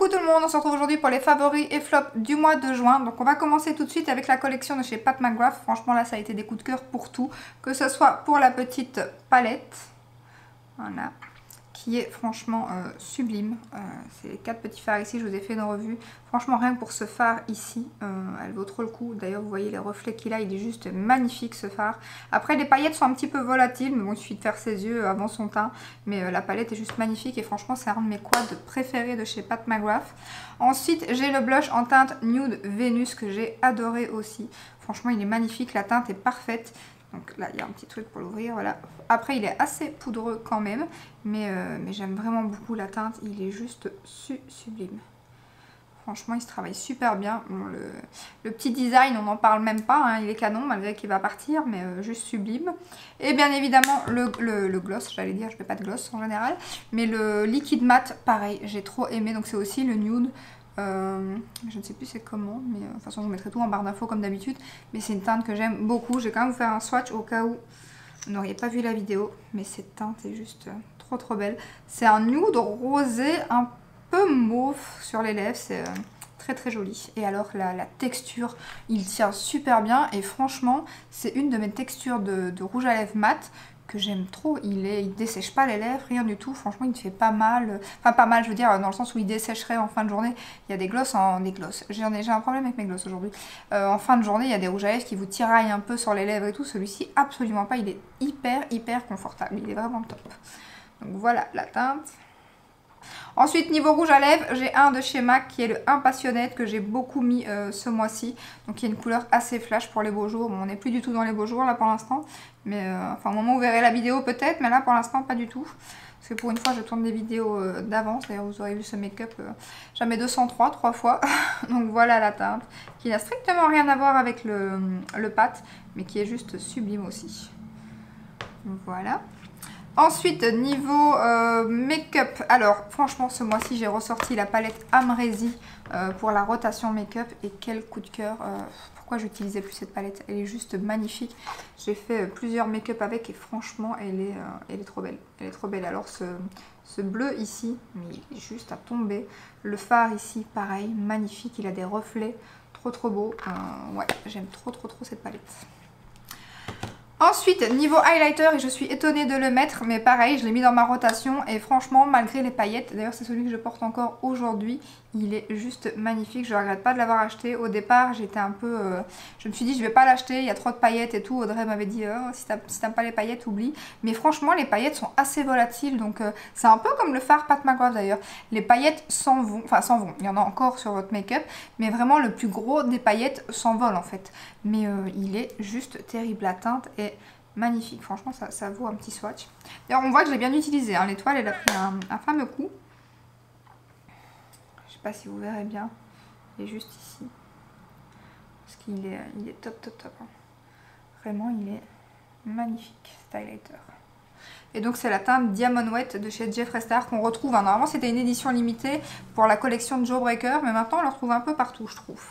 Coucou tout le monde, on se retrouve aujourd'hui pour les favoris et flops du mois de juin. Donc on va commencer tout de suite avec la collection de chez Pat McGrath. Franchement là ça a été des coups de cœur pour tout. Que ce soit pour la petite palette, voilà, qui est franchement sublime. C'est les 4 petits fards ici, je vous ai fait une revue. Franchement rien que pour ce phare ici, elle vaut trop le coup. D'ailleurs vous voyez les reflets qu'il a, il est juste magnifique ce phare. Après les paillettes sont un petit peu volatiles, mais bon il suffit de faire ses yeux avant son teint. Mais la palette est juste magnifique et franchement c'est un de mes quads préférés de chez Pat McGrath. Ensuite j'ai le blush en teinte Nude Venus que j'ai adoré aussi. Franchement il est magnifique, la teinte est parfaite. Donc là, il y a un petit truc pour l'ouvrir, voilà. Après, il est assez poudreux quand même, mais j'aime vraiment beaucoup la teinte. Il est juste sublime. Franchement, il se travaille super bien. Bon, le petit design, on n'en parle même pas, hein. Il est canon, malgré qu'il va partir, mais juste sublime. Et bien évidemment, le gloss, j'allais dire, je fais pas de gloss en général. Mais le liquide mat, pareil, j'ai trop aimé. Donc c'est aussi le nude. Je ne sais plus c'est comment, mais de toute façon je vous mettrai tout en barre d'infos comme d'habitude, mais c'est une teinte que j'aime beaucoup. Je vais quand même vous faire un swatch au cas où vous n'auriez pas vu la vidéo, mais cette teinte est juste trop belle. C'est un nude rosé un peu mauve sur les lèvres, c'est très joli. Et alors la texture, il tient super bien et franchement c'est une de mes textures de rouge à lèvres mat que j'aime trop. Il dessèche pas les lèvres, rien du tout. Franchement, il ne fait pas mal. Enfin, pas mal, je veux dire, dans le sens où il dessécherait en fin de journée. Il y a des glosses J'ai un problème avec mes glosses aujourd'hui. En fin de journée, il y a des rouges à lèvres qui vous tiraillent un peu sur les lèvres et tout. Celui-ci, absolument pas. Il est hyper confortable. Il est vraiment top. Donc voilà la teinte. Ensuite, niveau rouge à lèvres, j'ai un de chez MAC qui est le Impassionate que j'ai beaucoup mis ce mois-ci. Donc, il y a une couleur assez flash pour les beaux jours. Bon, on n'est plus du tout dans les beaux jours là pour l'instant. Mais enfin, au moment où vous verrez la vidéo peut-être, mais là pour l'instant pas du tout. Parce que pour une fois, je tourne des vidéos d'avance. D'ailleurs, vous aurez vu ce make-up jamais 203, 3 fois. Donc voilà la teinte qui n'a strictement rien à voir avec le pat, mais qui est juste sublime aussi. Voilà. Ensuite, niveau make-up, alors franchement ce mois-ci j'ai ressorti la palette Amrezy pour la rotation make-up et quel coup de cœur. Pourquoi j'utilisais plus cette palette? Elle est juste magnifique. J'ai fait plusieurs make-up avec et franchement elle est trop belle. Elle est trop belle. Alors ce bleu ici, mais il est juste à tomber. Le fard ici, pareil, magnifique. Il a des reflets trop beaux. Ouais, j'aime trop cette palette. Ensuite, niveau highlighter, et je suis étonnée de le mettre, mais pareil, je l'ai mis dans ma rotation et franchement, malgré les paillettes, d'ailleurs c'est celui que je porte encore aujourd'hui, il est juste magnifique, je ne regrette pas de l'avoir acheté. Au départ, j'étais un peu... je me suis dit, je vais pas l'acheter, il y a trop de paillettes et tout. Audrey m'avait dit, oh, si t'aimes pas les paillettes, oublie. Mais franchement, les paillettes sont assez volatiles, donc c'est un peu comme le fard Pat McGrath d'ailleurs. Les paillettes s'en vont, il y en a encore sur votre make-up, mais vraiment le plus gros des paillettes s'envole en fait. Mais il est juste terrible, la teinte est magnifique, franchement ça vaut un petit swatch. D'ailleurs on voit que je l'ai bien utilisé, hein. L'étoile elle a pris un fameux coup. Je sais pas si vous verrez bien, il est juste ici. Parce qu'il est, il est top. Hein. Vraiment il est magnifique cet highlighter. Et donc c'est la teinte Diamond Wet de chez Jeffree Star qu'on retrouve, hein. Normalement c'était une édition limitée pour la collection de Jawbreaker, mais maintenant on le retrouve un peu partout je trouve.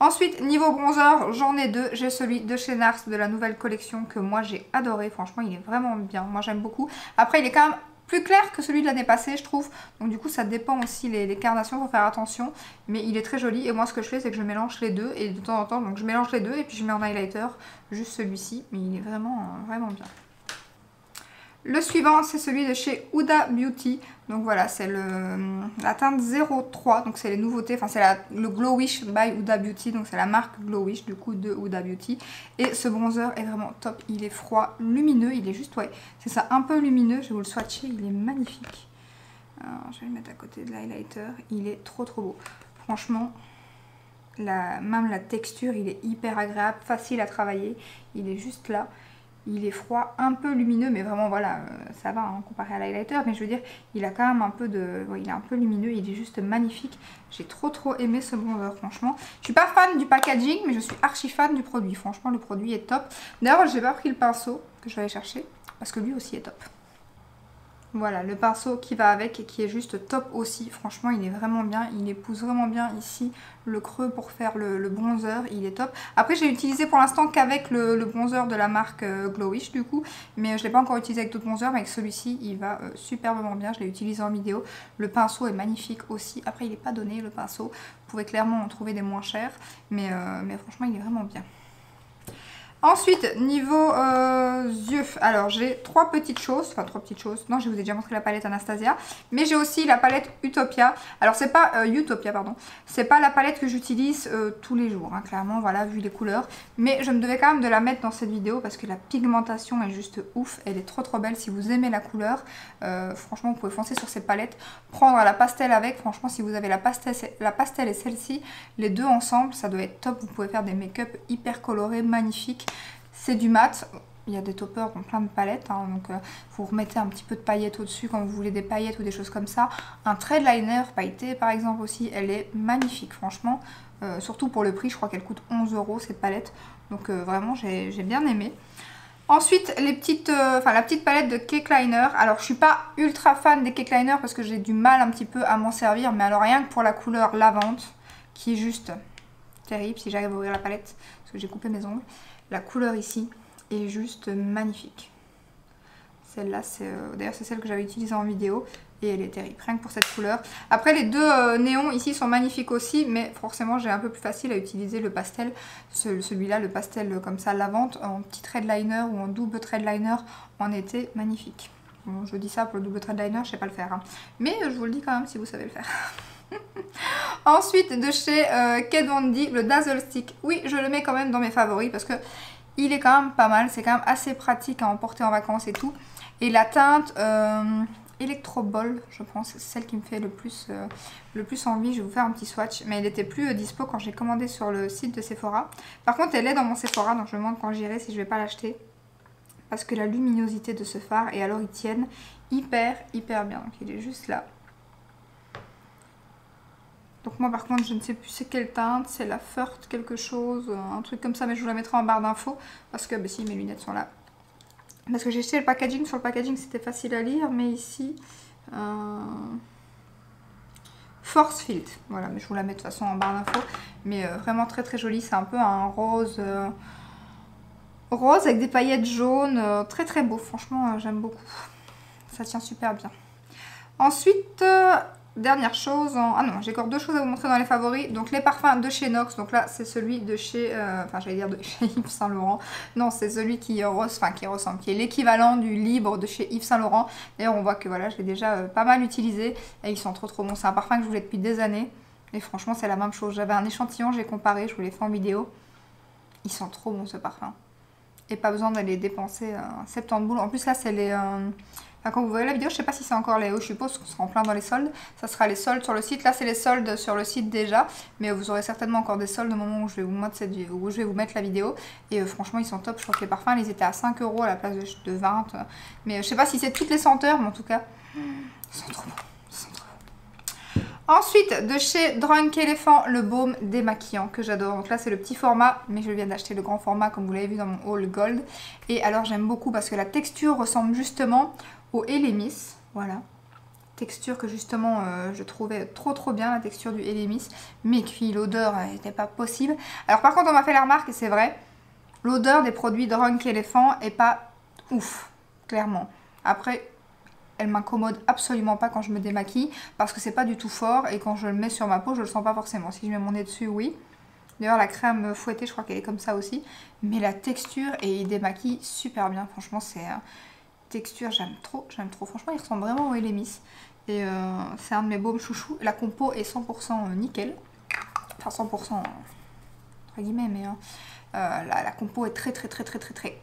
Ensuite, niveau bronzer, j'en ai deux. J'ai celui de chez NARS de la nouvelle collection que moi j'ai adoré. Franchement, il est vraiment bien. Moi, j'aime beaucoup. Après, il est quand même plus clair que celui de l'année passée, je trouve. Donc, du coup, ça dépend aussi les carnations. Il faut faire attention. Mais il est très joli. Et moi, ce que je fais, c'est que je mélange les deux. Et de temps en temps, donc je mélange les deux. Et puis, je mets en highlighter juste celui-ci. Mais il est vraiment bien. Le suivant, c'est celui de chez Huda Beauty. Donc voilà, c'est la teinte 03. Donc c'est les nouveautés. Enfin, c'est le Glow Wish by Huda Beauty. Donc c'est la marque Glow Wish du coup de Huda Beauty. Et ce bronzer est vraiment top. Il est froid, lumineux. Il est juste, ouais, c'est ça, un peu lumineux. Je vais vous le swatcher. Il est magnifique. Alors, je vais le mettre à côté de l'highlighter. Il est trop beau. Franchement, même la texture, il est hyper agréable, facile à travailler. Il est juste là. Il est froid, un peu lumineux, mais vraiment voilà, ça va hein, comparé à l'highlighter. Mais je veux dire, il a quand même un peu de... Ouais, il est un peu lumineux, il est juste magnifique. J'ai trop aimé ce bronzer, franchement. Je suis pas fan du packaging, mais je suis archi fan du produit. Franchement, le produit est top. D'ailleurs, j'ai pas pris le pinceau que je vais aller chercher, parce que lui aussi est top. Voilà, le pinceau qui va avec et qui est juste top aussi. Franchement, il est vraiment bien. Il épouse vraiment bien ici le creux pour faire le bronzer. Il est top. Après, j'ai utilisé pour l'instant qu'avec le bronzer de la marque Glowish du coup. Mais je ne l'ai pas encore utilisé avec d'autres bronzers. Mais avec celui-ci, il va superbement bien. Je l'ai utilisé en vidéo. Le pinceau est magnifique aussi. Après, il n'est pas donné le pinceau. Vous pouvez clairement en trouver des moins chers. Mais franchement, il est vraiment bien. Ensuite, niveau yeux, alors j'ai trois petites choses, non je vous ai déjà montré la palette Anastasia, mais j'ai aussi la palette Utopia. Alors c'est pas Utopia, pardon, c'est pas la palette que j'utilise tous les jours, hein, clairement, voilà, vu les couleurs, mais je me devais quand même de la mettre dans cette vidéo parce que la pigmentation est juste ouf, elle est trop belle. Si vous aimez la couleur, franchement vous pouvez foncer sur cette palette, prendre la pastel avec, franchement si vous avez la pastel et celle-ci, les deux ensemble, ça doit être top, vous pouvez faire des make-up hyper colorés, magnifiques. C'est du mat, il y a des toppers dans plein de palettes, hein, donc vous remettez un petit peu de paillettes au-dessus quand vous voulez des paillettes ou des choses comme ça. Un thread liner pailleté par exemple aussi, elle est magnifique franchement, surtout pour le prix, je crois qu'elle coûte 11 € cette palette, donc vraiment j'ai bien aimé. Ensuite, la petite palette de cake liner. Alors, je suis pas ultra fan des cake liners parce que j'ai du mal un petit peu à m'en servir, mais alors rien que pour la couleur lavande, qui est juste terrible, si j'arrive à ouvrir la palette, parce que j'ai coupé mes ongles. La couleur ici est juste magnifique. Celle-là, d'ailleurs c'est celle que j'avais utilisée en vidéo et elle est terrible, rien que pour cette couleur. Après les deux néons ici sont magnifiques aussi, mais forcément j'ai un peu plus facile à utiliser le pastel. Celui-là, le pastel comme ça, lavande, en petit thread liner ou en double thread liner en été, magnifique. Bon, je dis ça pour le double thread liner, je sais pas le faire, hein. Mais je vous le dis quand même si vous savez le faire. Ensuite, de chez Kat Von D, le Dazzle Stick. Oui, je le mets quand même dans mes favoris parce que il est quand même pas mal. C'est quand même assez pratique à emporter en vacances et tout. Et la teinte Electro Ball, je pense, c'est celle qui me fait le plus envie. Je vais vous faire un petit swatch. Mais elle n'était plus dispo quand j'ai commandé sur le site de Sephora. Par contre, elle est dans mon Sephora, donc je me demande quand j'irai si je vais pas l'acheter. Parce que la luminosité de ce fard, et alors ils tiennent hyper bien. Donc il est juste là. Donc moi par contre je ne sais plus c'est quelle teinte, c'est la Furt quelque chose, un truc comme ça, mais je vous la mettrai en barre d'infos parce que bah si, mes lunettes sont là. Parce que j'ai jeté le packaging, sur le packaging c'était facile à lire, mais ici Force Field, voilà, mais je vous la mets de toute façon en barre d'infos, mais vraiment très jolie, c'est un peu un rose rose avec des paillettes jaunes, très beau, franchement j'aime beaucoup, ça tient super bien. Ensuite dernière chose, ah non, j'ai encore deux choses à vous montrer dans les favoris. Donc les parfums de chez NOX, donc là c'est celui de chez, enfin j'allais dire de chez Yves Saint Laurent. Non, c'est celui qui ressemble, qui est l'équivalent du Libre de chez Yves Saint Laurent. D'ailleurs on voit que voilà, je l'ai déjà pas mal utilisé et ils sont trop bons. C'est un parfum que je voulais depuis des années et franchement c'est la même chose. J'avais un échantillon, j'ai comparé, je vous l'ai fait en vidéo. Ils sont trop bons ce parfum. Et pas besoin d'aller dépenser 70 boules. En plus là c'est les... Enfin, quand vous voyez la vidéo, je sais pas si c'est encore les hauts, je suppose qu'on sera en plein dans les soldes. Ça sera les soldes sur le site. Là, c'est les soldes sur le site déjà. Mais vous aurez certainement encore des soldes au moment où je vais vous mettre la vidéo. Et franchement, ils sont top. Je crois que les parfums, ils étaient à 5 € à la place de 20. Mais je sais pas si c'est toutes les senteurs, mais en tout cas, ils sont trop bons. Ensuite, de chez Drunk Elephant, le baume démaquillant que j'adore. Donc là, c'est le petit format, mais je viens d'acheter le grand format comme vous l'avez vu dans mon haul gold. Et alors, j'aime beaucoup parce que la texture ressemble justement au Elemis, voilà, texture que justement je trouvais trop bien, la texture du Elemis, mais puis l'odeur n'était pas possible. Alors par contre on m'a fait la remarque et c'est vrai, l'odeur des produits Drunk Elephant est pas ouf, clairement. Après elle m'incommode absolument pas quand je me démaquille parce que c'est pas du tout fort et quand je le mets sur ma peau je le sens pas forcément. Si je mets mon nez dessus, oui. D'ailleurs la crème fouettée je crois qu'elle est comme ça aussi, mais la texture et il démaquille super bien, franchement c'est... texture, j'aime trop, franchement il ressemble vraiment au Elemis et c'est un de mes baumes chouchous. La compo est 100% nickel, enfin 100% entre guillemets, mais la compo est très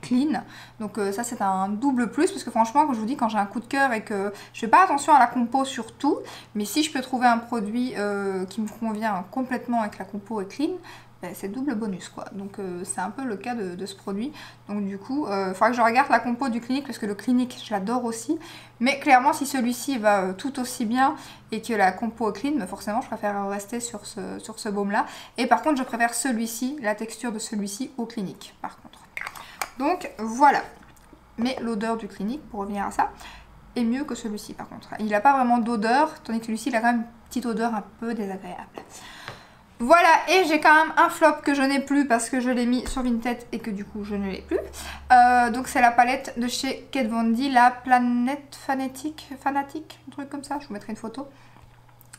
clean, donc ça c'est un double plus parce que franchement comme je vous dis, quand j'ai un coup de cœur et que je fais pas attention à la compo sur tout, mais si je peux trouver un produit qui me convient complètement et que la compo est clean, c'est double bonus quoi. Donc c'est un peu le cas de ce produit. Donc du coup il faudra que je regarde la compo du Clinique parce que le Clinique je l'adore aussi, mais clairement si celui-ci va tout aussi bien et que la compo est clean, mais forcément je préfère rester sur ce baume là. Et par contre je préfère celui-ci, la texture de celui-ci au Clinique par contre. Donc voilà, mais l'odeur du Clinique pour revenir à ça est mieux que celui-ci par contre. Il n'a pas vraiment d'odeur, tandis que celui-ci il a quand même une petite odeur un peu désagréable. Voilà, et j'ai quand même un flop que je n'ai plus parce que je l'ai mis sur Vinted et que du coup je ne l'ai plus. Donc c'est la palette de chez Kat Von D, la Planète Fanatique, un truc comme ça, je vous mettrai une photo.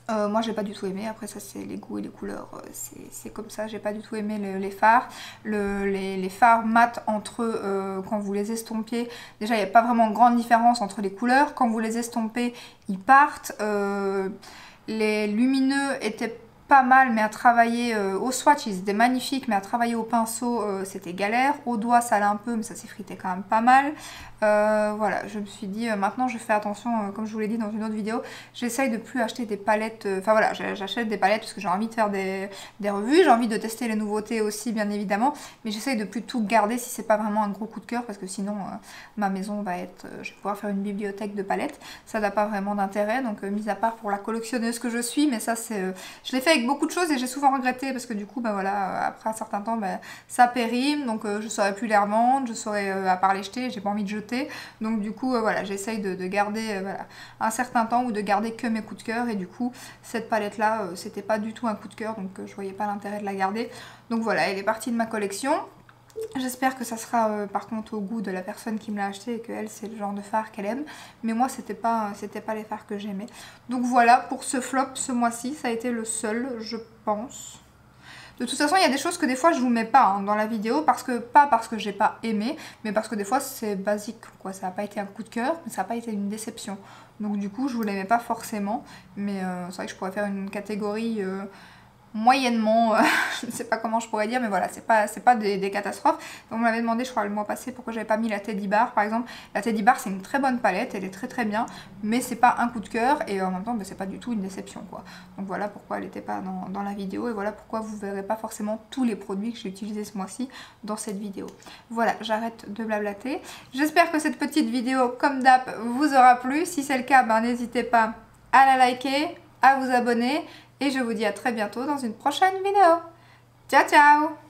Moi j'ai pas du tout aimé, après ça c'est les goûts et les couleurs, c'est comme ça, j'ai pas du tout aimé les fards. Les fards mat entre eux, quand vous les estompiez, déjà il n'y a pas vraiment grande différence entre les couleurs, quand vous les estompez ils partent, les lumineux étaient pas mal, mais à travailler au swatch ils étaient magnifiques, mais à travailler au pinceau c'était galère, au doigt ça allait un peu mais ça s'effritait quand même pas mal. Voilà, je me suis dit maintenant je fais attention, comme je vous l'ai dit dans une autre vidéo, j'essaye de plus acheter des palettes, enfin voilà, j'achète des palettes parce que j'ai envie de faire des revues, j'ai envie de tester les nouveautés aussi bien évidemment, mais j'essaye de plus tout garder si c'est pas vraiment un gros coup de cœur, parce que sinon ma maison va être, je vais pouvoir faire une bibliothèque de palettes, ça n'a pas vraiment d'intérêt, donc mis à part pour la collectionneuse que je suis, mais ça c'est, je l'ai fait avec beaucoup de choses et j'ai souvent regretté parce que du coup bah voilà, après un certain temps bah, ça périme, donc je saurais plus les revendre, je saurais à part les jeter, j'ai pas envie de jeter. Donc du coup voilà, j'essaye de garder voilà, un certain temps ou de garder que mes coups de cœur, et du coup cette palette là c'était pas du tout un coup de cœur, donc je voyais pas l'intérêt de la garder. Donc voilà, elle est partie de ma collection. J'espère que ça sera par contre au goût de la personne qui me l'a acheté et qu'elle c'est le genre de fard qu'elle aime, mais moi c'était pas les fards que j'aimais. Donc voilà pour ce flop ce mois-ci, ça a été le seul je pense. De toute façon, il y a des choses que des fois je vous mets pas dans la vidéo, pas parce que j'ai pas aimé, mais parce que des fois c'est basique, quoi. Ça n'a pas été un coup de cœur, mais ça n'a pas été une déception. Donc du coup, je vous les mets pas forcément, mais c'est vrai que je pourrais faire une catégorie moyennement, je ne sais pas comment je pourrais dire, mais voilà, c'est pas des catastrophes. Donc on m'avait demandé, je crois le mois passé, pourquoi j'avais pas mis la Teddy Bar par exemple. La Teddy Bar c'est une très bonne palette, elle est très bien, mais c'est pas un coup de cœur, et en même temps c'est pas du tout une déception quoi. Donc voilà pourquoi elle n'était pas dans la vidéo, et voilà pourquoi vous verrez pas forcément tous les produits que j'ai utilisés ce mois-ci dans cette vidéo. Voilà, j'arrête de blablater. J'espère que cette petite vidéo comme d'hab vous aura plu. Si c'est le cas, ben, n'hésitez pas à la liker, à vous abonner. Et je vous dis à très bientôt dans une prochaine vidéo. Ciao ciao!